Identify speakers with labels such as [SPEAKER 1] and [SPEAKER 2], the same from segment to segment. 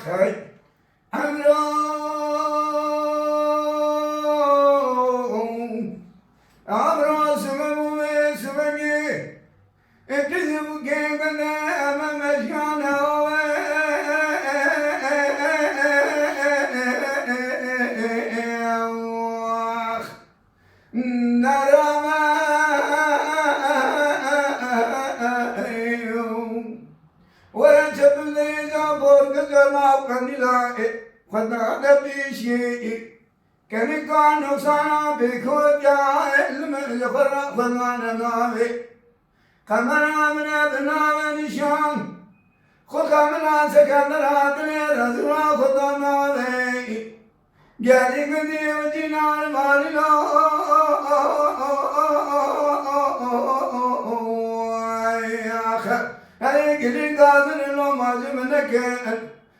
[SPEAKER 1] خي عمرو سمو سمني اكذب كيفنا امام مشكانا خذ بشيء كان كانوا صار بكل علم الخرق خذنا ناوي كمنا من ابنا نشان خذ كمنا سكننا تنير زرا خذنا ناوي جالي قدي وجينا المالنا يا أخي هاي قلي قادر لو ما زمنك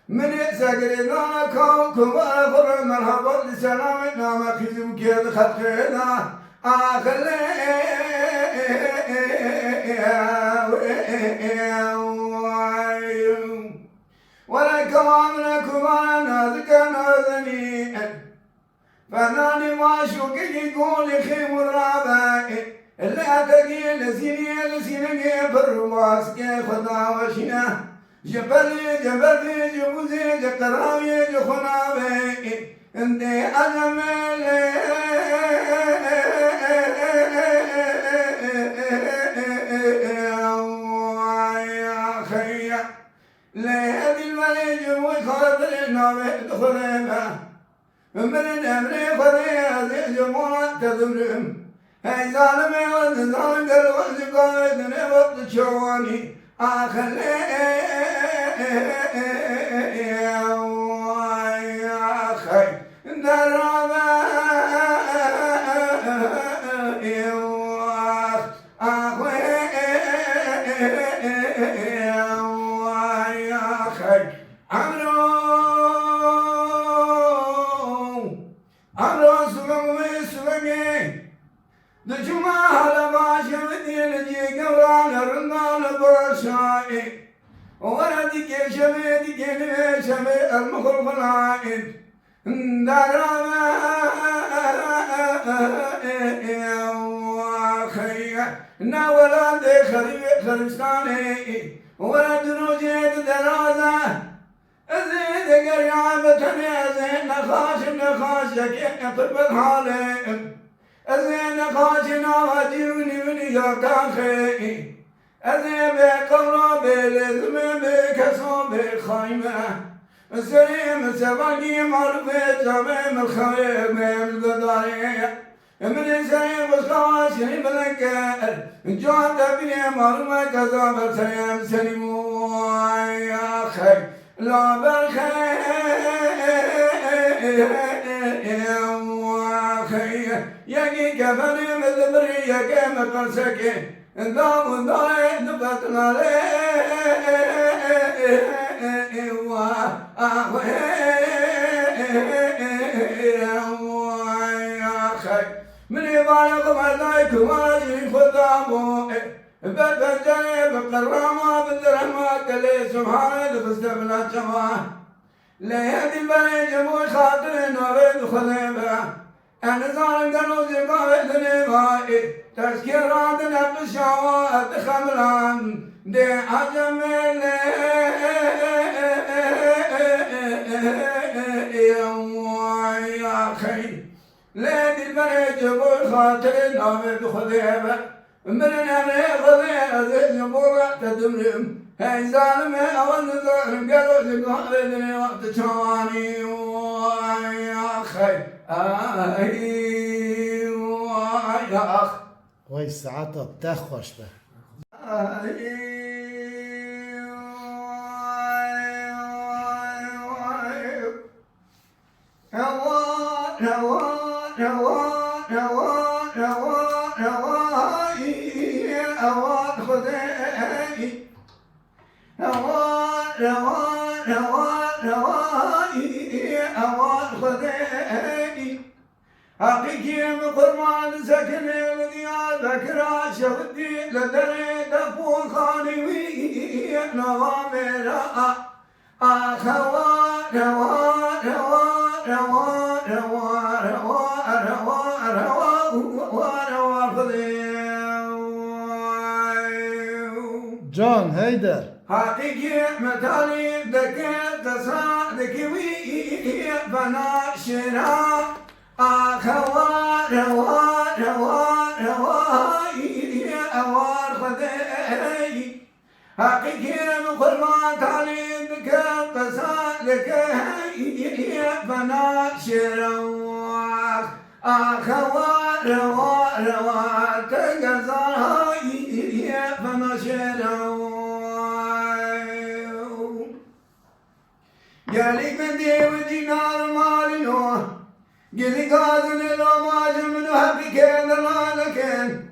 [SPEAKER 1] من سكرنا كوكب أخر مرحبا لسلامنا ما خزم كيد خطينا آخر ولا كمان كمان ذكرنا ذني فناني ما شوكي يقول خيم الرابع اللي أتقي لسيني بالرواس كي خدا وشنا جبلي جبوزي جكراوي جخناوي انت أجمل يا خيا لهذه المليج وخاطر ناوي دخلنا من أمري فريا جمونا تدمرم هاي ظالمي وظالم قلب زقايدني وقت شواني آخر يا خي درابا يا خي عمرو سلمي دجما هلا باش بدين جي قوان رنان برشاي ولدي كشمي دي شمي المخلق العائد دراما خيا ناولان دي خريستاني ولد نوجيد درازة زيد قريابة زين نخاش يكي بالحالي أزين خاشنا وجيوني من يكاخي أزين بقرب بالإزم بكسو بخيمة سليم سبقي معرفة جميم الخيم القداري من سليم وخاشني بلنكر جوان تبني معلومة كذاب سليم يا خي لا بالخير يجي كفني مذبري يجي مقرسكي دام داي نبتنا يا خي من يبالغ مدايك ماجي خدامو بتجاني بقرامة بالدرهمة كلي سبحان بستبلا جماعة ليهدي البني جموع خاطر نورد خليبه أنا ظالم قالوا زقاوي ذنبائي تذكيرات نفس شوات خمران دي عجمل يا خي ليدي البني جبور خاطر نوبة خذيبة من أمري خذيبة جبورة تدمرم هاي ظالم أول ظالم قالوا زقاوي ذنبائي وقت شواني يا خي يا أخ
[SPEAKER 2] وای ساعت ده خوش به
[SPEAKER 1] حقيقي مقرمان سكن ديار ذكرى شغدي لدري دفون خانوي نوامر أخوان روان روان روان روان روان روان روان روان خذي
[SPEAKER 2] جان هيدر
[SPEAKER 1] حقيقي متالي ذكر تصادق وي بنا شرا أخوان روان روان روان أوان خذي حقيقي مخرمان تالي ذكر تصادق بنا شرا أخوان روان روان تقزر بنا شرا قالي بدي ودينار مالينو قلي قادن لو ما جمنو هبي كين لكن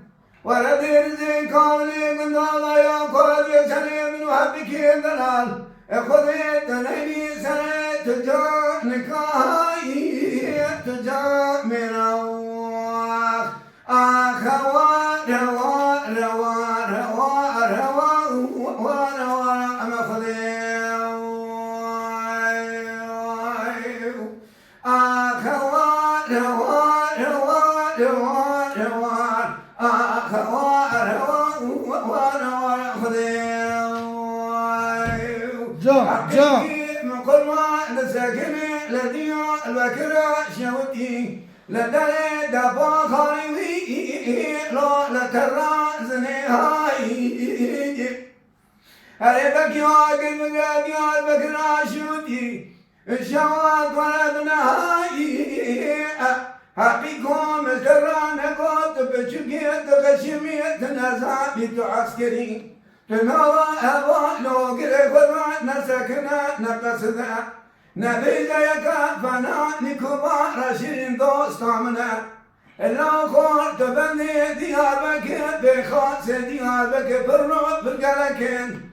[SPEAKER 1] ولا دير زي قولي من الله يا قول يا سليم وهبي كين دلال خذي تنيني سنة تجا نكاي تجا من الله أخوان روان روان روان روان روان أما خذي أخوان روان روان روان روان أخوان روان روان خذي
[SPEAKER 2] جان
[SPEAKER 1] من كل ما نسكني لدي البكرة شوتي لدري دفا خالي لا ترى زني هاي هري بكي واقل مقادي البكرة شوتي الشوات ولدنا هاي حقيكم الجرانة قد بشكيت غشميت نزابي عسكري تنوى أبا لو قريب نسكنا نقصنا نبي زيكا فنا نكبار شيرين دوستامنا لو خور تبني ديار بك بخاص ديار بك برنو بالقلقين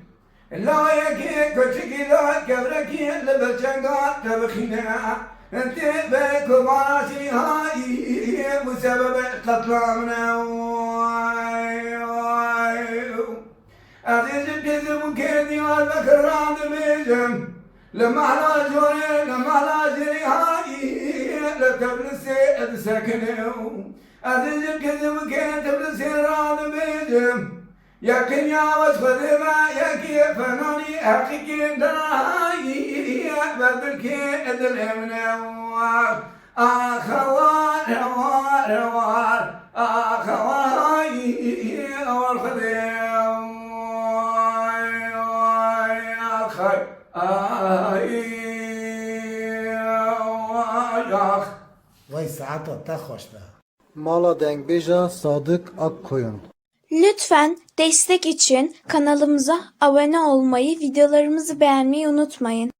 [SPEAKER 1] لو يكي كتشكي لا كبركي لبالجنقات تبخينا انت بكبار هاي بسبب قتلامنا عزيز الكذب كيدي والبكران بيجم لما على جوري لما على جري هاي لتبل السيد سكنه عزيز الكذب كيد تبل السيران بيجم يكن يا وصفة ما يكي فناني حقيقي دراهي بدل كيد الامن أخوان روان روان أخوان والخذير
[SPEAKER 2] وای ساعت خوش به Mala Dengbêja Sadık Akkoyun.
[SPEAKER 3] Lütfen destek için kanalımıza abone olmayı, videolarımızı beğenmeyi unutmayın.